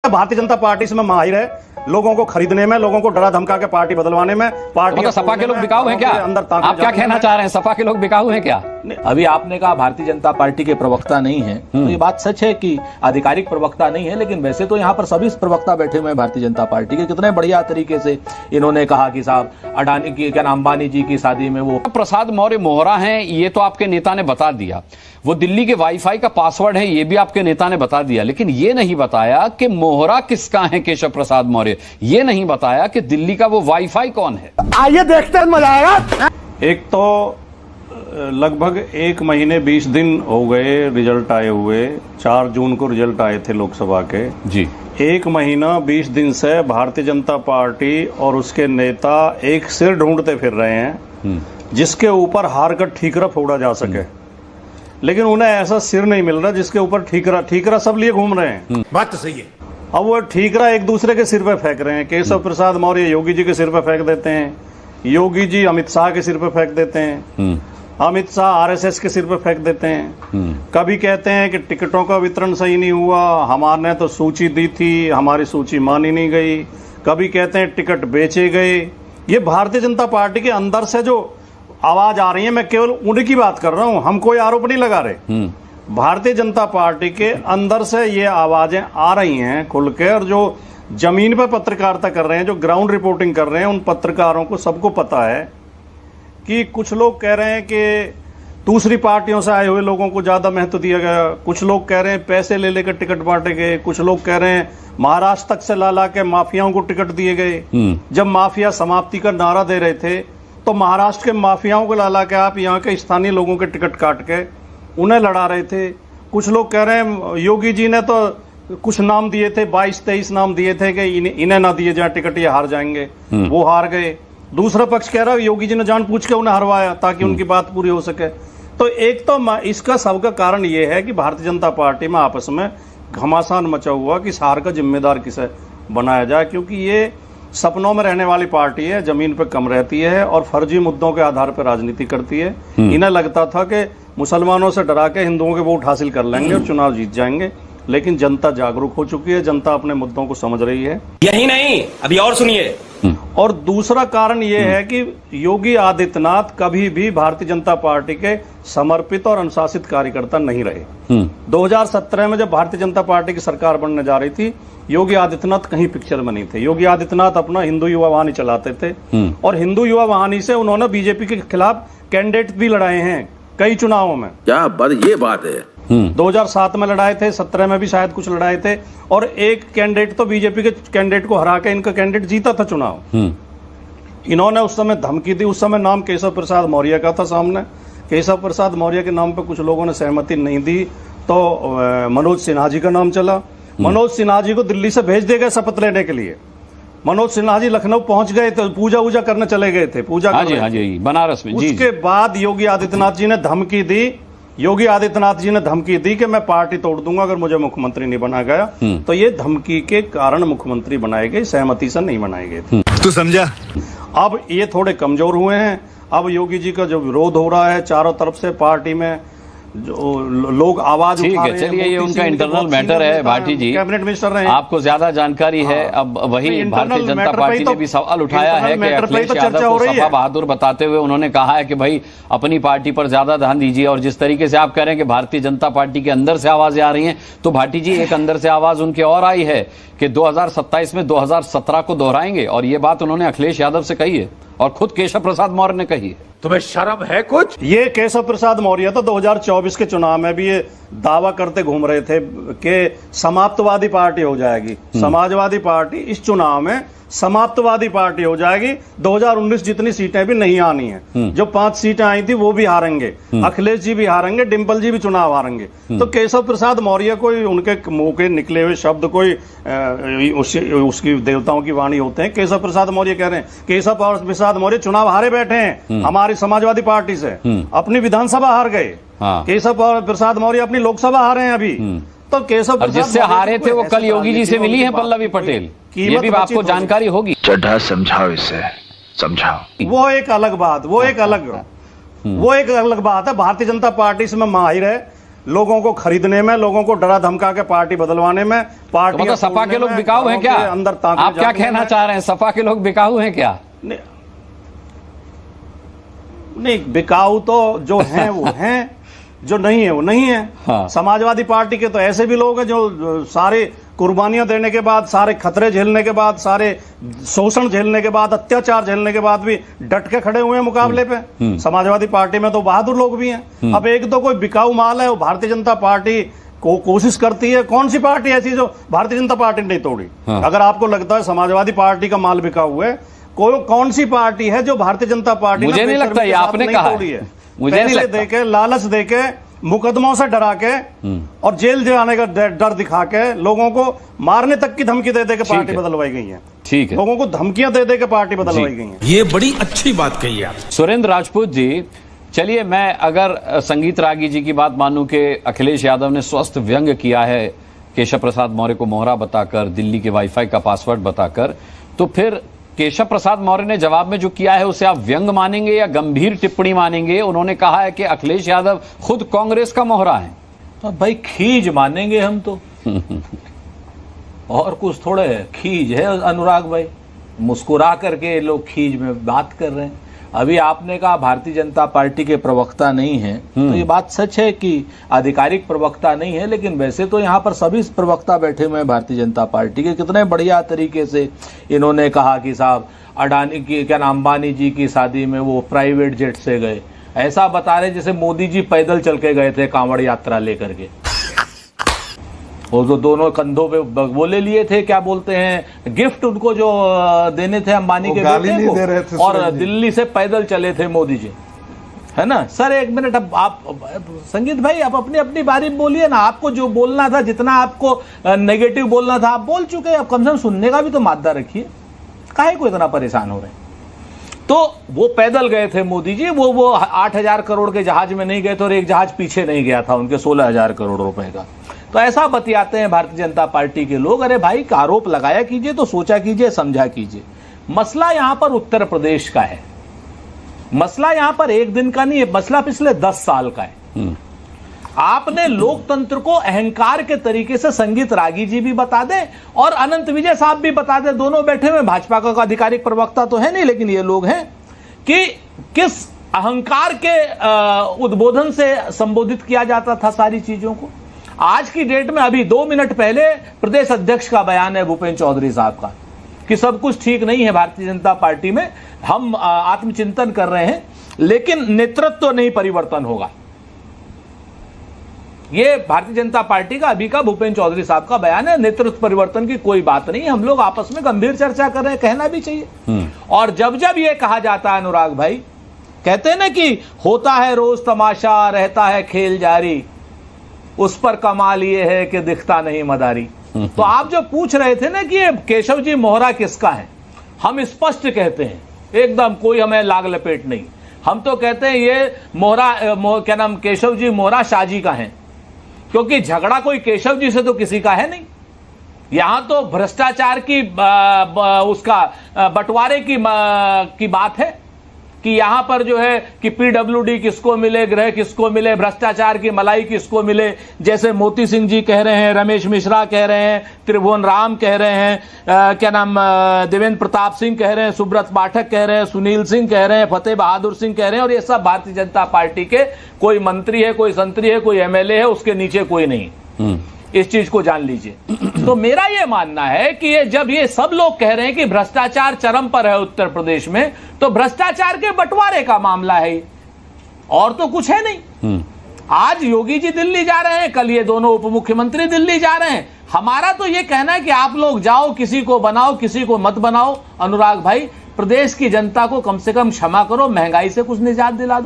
Bharatiya Janata party से मैं माहिर है लोगों को खरीदने में, लोगों को डरा धमका के पार्टी बदलवाने में। पार्टी तो सपा के लोग बिकाऊ हैं क्या? आप क्या कहना चाह रहे हैं, सपा के लोग बिकाऊ हैं क्या? अभी आपने कहा भारतीय जनता पार्टी के प्रवक्ता नहीं है, तो ये बात सच है कि आधिकारिक प्रवक्ता नहीं है, लेकिन वैसे तो यहाँ पर सभी प्रवक्ता बैठे हुए हैं भारतीय जनता पार्टी के। कितने बढ़िया तरीके से इन्होंने कहा कि साहब अडानी की, क्या नाम, अंबानी जी की शादी में वो प्रसाद मौर्य मोहरा हैं, ये तो आपके नेता ने बता दिया। वो दिल्ली के वाईफाई का पासवर्ड है, ये भी आपके नेता ने बता दिया। लेकिन ये नहीं बताया कि मोहरा किसका है केशव प्रसाद मौर्य। ये नहीं बताया कि दिल्ली का वो वाईफाई कौन है। आइए देखते हैं, मजा आएगा। एक तो लगभग 1 महीने 20 दिन हो गए रिजल्ट आए हुए। 4 जून को रिजल्ट आए थे लोकसभा के जी। 1 महीना 20 दिन से भारतीय जनता पार्टी और उसके नेता एक सिर ढूंढते फिर रहे हैं जिसके ऊपर हार का ठीकरा फोड़ा जा सके, लेकिन उन्हें ऐसा सिर नहीं मिल रहा जिसके ऊपर ठीकरा सब लिए घूम रहे हैं। बात तो सही है। अब वो ठीकरा एक दूसरे के सिर पे फेंक रहे हैं। केशव प्रसाद मौर्य योगी जी के सिर पे फेंक देते हैं, योगी जी अमित शाह के सिर पे फेंक देते हैं, अमित शाह आरएसएस के सिर पे फेंक देते हैं। कभी कहते हैं कि टिकटों का वितरण सही नहीं हुआ, हमारे तो सूची दी थी, हमारी सूची मानी नहीं गई। कभी कहते हैं टिकट बेचे गए। ये भारतीय जनता पार्टी के अंदर से जो आवाज आ रही है, मैं केवल उनकी बात कर रहा हूं, हम कोई आरोप नहीं लगा रहे। भारतीय जनता पार्टी के अंदर से ये आवाजें आ रही हैं खुल के, और जो जमीन पर पत्रकारिता कर रहे हैं, जो ग्राउंड रिपोर्टिंग कर रहे हैं, उन पत्रकारों को सबको पता है कि कुछ लोग कह रहे हैं कि दूसरी पार्टियों से आए हुए लोगों को ज्यादा महत्व दिया गया, कुछ लोग कह रहे हैं पैसे ले लेकर टिकट बांटे गए, कुछ लोग कह रहे हैं महाराष्ट्र तक से ला के माफियाओं को टिकट दिए गए। जब माफिया समाप्ति का नारा दे रहे थे तो महाराष्ट्र के माफियाओं को ला के आप यहाँ के स्थानीय लोगों के टिकट काट के उन्हें लड़ा रहे थे। कुछ लोग कह रहे हैं योगी जी ने तो कुछ नाम दिए थे, 22-23 नाम दिए थे कि इन्हें ना दिए जाए टिकट, ये हार जाएंगे, वो हार गए। दूसरा पक्ष कह रहा है योगी जी ने जानबूझ के उन्हें हरवाया ताकि उनकी बात पूरी हो सके। तो एक तो इसका सबका कारण ये है कि भारतीय जनता पार्टी में आपस में घमासान मचा हुआ कि इस हार का जिम्मेदार किसे बनाया जाए, क्योंकि ये सपनों में रहने वाली पार्टी है, जमीन पे कम रहती है और फर्जी मुद्दों के आधार पर राजनीति करती है। इन्हें लगता था कि मुसलमानों से डरा के हिंदुओं के वोट हासिल कर लेंगे और चुनाव जीत जाएंगे, लेकिन जनता जागरूक हो चुकी है, जनता अपने मुद्दों को समझ रही है। यही नहीं, अभी और सुनिए। और दूसरा कारण यह है कि योगी आदित्यनाथ कभी भी भारतीय जनता पार्टी के समर्पित और अनुशासित कार्यकर्ता नहीं रहे। 2017 में जब भारतीय जनता पार्टी की सरकार बनने जा रही थी, योगी आदित्यनाथ कहीं पिक्चर में नहीं थे। योगी आदित्यनाथ अपना हिंदू युवा वाहिनी चलाते थे और हिंदू युवा वाहिनी से उन्होंने बीजेपी के खिलाफ कैंडिडेट भी लड़ाए हैं कई चुनावों में। क्या ये बात है। 2007 में लड़ाए थे, 17 में भी शायद कुछ लड़ाए थे, और एक कैंडिडेट तो बीजेपी के कैंडिडेट को हरा के इनका कैंडिडेट जीता था चुनाव। इन्होंने उस समय धमकी दी, उस समय नाम केशव प्रसाद मौर्य का था सामने। केशव प्रसाद मौर्य के नाम पर कुछ लोगों ने सहमति नहीं दी तो मनोज सिन्हा जी का नाम चला। मनोज सिन्हा जी को दिल्ली से भेज दिया गया शपथ लेने के लिए। मनोज सिन्हा जी लखनऊ पहुंच गए थे, पूजा वूजा करने चले गए थे, पूजा बनारस में। उसके बाद योगी आदित्यनाथ जी ने धमकी दी, योगी आदित्यनाथ जी ने धमकी दी कि मैं पार्टी तोड़ दूंगा अगर मुझे मुख्यमंत्री नहीं बना गया। तो ये धमकी के कारण मुख्यमंत्री बनाए गए, सहमति से नहीं बनाए गए थे। तू समझा। अब ये थोड़े कमजोर हुए हैं। अब योगी जी का जो विरोध हो रहा है चारों तरफ से, पार्टी में जो लोग आवाज उठा रहे हैं। चलिए, ये उनका इंटरनल मैटर है भाटी जी, कैबिनेट मिनिस्टर रहे, आपको ज्यादा जानकारी है। अब वही भारतीय जनता पार्टी ने भी सवाल उठाया है कि अखिलेश यादव को सपा बहादुर बताते हुए उन्होंने कहा है कि भाई अपनी पार्टी पर ज्यादा ध्यान दीजिए। और जिस तरीके से आप कह रहे हैं कि भारतीय जनता पार्टी के अंदर से आवाजें आ रही हैं, तो भाटी जी एक अंदर से आवाज उनके और आई है कि 2027 में 2017 को दोहराएंगे, और ये बात उन्होंने अखिलेश यादव से कही है और खुद केशव प्रसाद मौर्य ने कही है। तुम्हें शर्म है कुछ? ये केशव प्रसाद मौर्य तो 2024 के चुनाव में भी ये दावा करते घूम रहे थे कि समाप्तवादी पार्टी हो जाएगी, समाजवादी पार्टी इस चुनाव में समाप्तवादी पार्टी हो जाएगी। 2019 जितनी सीटें भी नहीं आनी है, जो 5 सीटें आई थी वो भी हारेंगे, अखिलेश जी भी हारेंगे, डिंपल जी भी चुनाव हारेंगे। तो केशव प्रसाद मौर्य कोई उनके मुंह के निकले हुए शब्द कोई उसकी देवताओं की वाणी होते हैं। केशव प्रसाद मौर्य कह रहे हैं, केशव प्रसाद मौर्य चुनाव हारे बैठे हैं हमारी समाजवादी पार्टी से, अपनी विधानसभा हार गए। केशव प्रसाद मौर्य अपनी लोकसभा हारे हैं अभी। तो केशव प्रसाद जिससे हारे थे वो कल योगी जी से मिली है पल्लवी पटेल, ये भी आपको जानकारी होगी। चड्ढा समझाओ इसे, समझाओ। वो एक अलग बात, वो एक अलग बात है। भारतीय जनता पार्टी से मैं माहिर है लोगों को खरीदने में, लोगों को डरा धमका के पार्टी बदलवाने में, पार्टी मतलब सपा के लोग बिकाऊ हैं क्या? अंदर आप क्या कहना चाह रहे हैं, सपा के लोग बिकाऊ हैं क्या? नहीं, बिकाऊ तो जो हैं वो हैं, जो नहीं है वो नहीं है। हाँ। समाजवादी पार्टी के तो ऐसे भी लोग हैं जो सारे कुर्बानियां देने के बाद, सारे खतरे झेलने के बाद, सारे शोषण झेलने के बाद, अत्याचार झेलने के बाद भी डट के खड़े हुए हैं मुकाबले पे। समाजवादी पार्टी में तो बहादुर लोग भी हैं। अब एक तो कोई बिकाऊ माल है, वो भारतीय जनता पार्टी को कोशिश करती है। कौन सी पार्टी ऐसी जो भारतीय जनता पार्टी ने नहीं तोड़ी? हाँ। अगर आपको लगता है समाजवादी पार्टी का माल बिकाऊ है, कौन सी पार्टी है जो भारतीय जनता पार्टी मुझे नहीं लगता, ये आपने कहा है। मुझे नहीं लगता। देके, लालच देके, मुकदमों से डरा के और जेल जाने का डर दिखा के, लोगों को मारने तक की धमकी दे दे के पार्टी बदलवाई गई है। ठीक है, लोगों को धमकियां दे दे के पार्टी बदलवाई गई है। ये बड़ी अच्छी बात कही आप। सुरेंद्र राजपूत जी, चलिए मैं अगर संगीत रागी जी की बात मानूं कि अखिलेश यादव ने स्वस्थ व्यंग किया है केशव प्रसाद मौर्य को मोहरा बताकर, दिल्ली के वाईफाई का पासवर्ड बताकर, तो फिर केशव प्रसाद मौर्य ने जवाब में जो किया है उसे आप व्यंग मानेंगे या गंभीर टिप्पणी मानेंगे? उन्होंने कहा है कि अखिलेश यादव खुद कांग्रेस का मोहरा है। तो भाई खीज मानेंगे हम तो और कुछ थोड़े है, खीज है अनुराग भाई। मुस्कुरा करके लोग खीज में बात कर रहे हैं। अभी आपने कहा भारतीय जनता पार्टी के प्रवक्ता नहीं है, तो ये बात सच है कि आधिकारिक प्रवक्ता नहीं है, लेकिन वैसे तो यहाँ पर सभी प्रवक्ता बैठे हुए हैं भारतीय जनता पार्टी के। कितने बढ़िया तरीके से इन्होंने कहा कि साहब अडानी की, क्या नाम, अंबानी जी की शादी में वो प्राइवेट जेट से गए। ऐसा बता रहे जैसे मोदी जी पैदल चल के गए थे कांवड़ यात्रा लेकर के। वो जो दोनों कंधों पे वो ले लिए थे, क्या बोलते हैं, गिफ्ट उनको जो देने थे अंबानी के बेटे को, और दिल्ली से पैदल चले थे मोदी जी, है ना। सर एक मिनट, अब आप संगीत भाई आप अपनी अपनी बारी में बोलिए ना। आपको जो बोलना था, जितना आपको नेगेटिव बोलना था आप बोल चुके हैं। अब कम से कम सुनने का भी तो मादा रखिए, काहे को इतना परेशान हो रहे हैं। तो वो पैदल गए थे मोदी जी, वो 8,000 करोड़ के जहाज में नहीं गए थे, और एक जहाज पीछे नहीं गया था उनके 16,000 करोड़ रुपए का। तो ऐसा बतियाते हैं भारतीय जनता पार्टी के लोग। अरे भाई, आरोप लगाया कीजिए तो सोचा कीजिए, समझा कीजिए। मसला यहां पर उत्तर प्रदेश का है, मसला यहां पर एक दिन का नहीं है, मसला पिछले 10 साल का है। आपने लोकतंत्र को अहंकार के तरीके से संगीत रागी जी भी बता दें और अनंत विजय साहब भी बता दें, दोनों बैठे हुए, भाजपा का आधिकारिक प्रवक्ता तो है नहीं, लेकिन ये लोग हैं, कि किस अहंकार के उद्बोधन से संबोधित किया जाता था सारी चीजों को। आज की डेट में अभी 2 मिनट पहले प्रदेश अध्यक्ष का बयान है भूपेंद्र चौधरी साहब का, कि सब कुछ ठीक नहीं है भारतीय जनता पार्टी में, हम आत्मचिंतन कर रहे हैं, लेकिन नेतृत्व नहीं परिवर्तन होगा। ये भारतीय जनता पार्टी का अभी का भूपेंद्र चौधरी साहब का बयान है। नेतृत्व परिवर्तन की कोई बात नहीं, हम लोग आपस में गंभीर चर्चा कर रहे हैं, कहना भी चाहिए। और जब जब ये कहा जाता है अनुराग भाई, कहते हैं ना कि होता है रोज तमाशा, रहता है खेल जारी, उस पर कमाल ये है कि दिखता नहीं मदारी। तो आप जो पूछ रहे थे ना कि ये केशव जी मोहरा किसका है, हम स्पष्ट कहते हैं, एकदम कोई हमें लाग लपेट नहीं। हम तो कहते हैं ये मोहरा, क्या नाम, केशव जी मोहरा शाहजी का है, क्योंकि झगड़ा कोई केशव जी से तो किसी का है नहीं। यहां तो भ्रष्टाचार की उसका बंटवारे की बात है, कि यहां पर जो है कि पीडब्ल्यूडी किसको मिले, गृह किसको मिले, भ्रष्टाचार की मलाई किसको मिले। जैसे मोती सिंह जी कह रहे हैं, रमेश मिश्रा कह रहे हैं, त्रिभुवन राम कह रहे हैं, क्या नाम, देवेंद्र प्रताप सिंह कह रहे हैं, सुब्रत पाठक कह रहे हैं, सुनील सिंह कह रहे हैं, फतेह बहादुर सिंह कह रहे हैं, और ये सब भारतीय जनता पार्टी के, कोई मंत्री है, कोई संतरी है, कोई एमएलए है, उसके नीचे कोई नहीं। इस चीज को जान लीजिए। तो मेरा यह मानना है कि ये जब ये सब लोग कह रहे हैं कि भ्रष्टाचार चरम पर है उत्तर प्रदेश में, तो भ्रष्टाचार के बंटवारे का मामला है, और तो कुछ है नहीं। आज योगी जी दिल्ली जा रहे हैं, कल ये दोनों उप मुख्यमंत्री दिल्ली जा रहे हैं। हमारा तो ये कहना है कि आप लोग जाओ, किसी को बनाओ, किसी को मत बनाओ। अनुराग भाई, प्रदेश की जनता को कम से कम क्षमा करो, महंगाई से कुछ निजात दिला दो।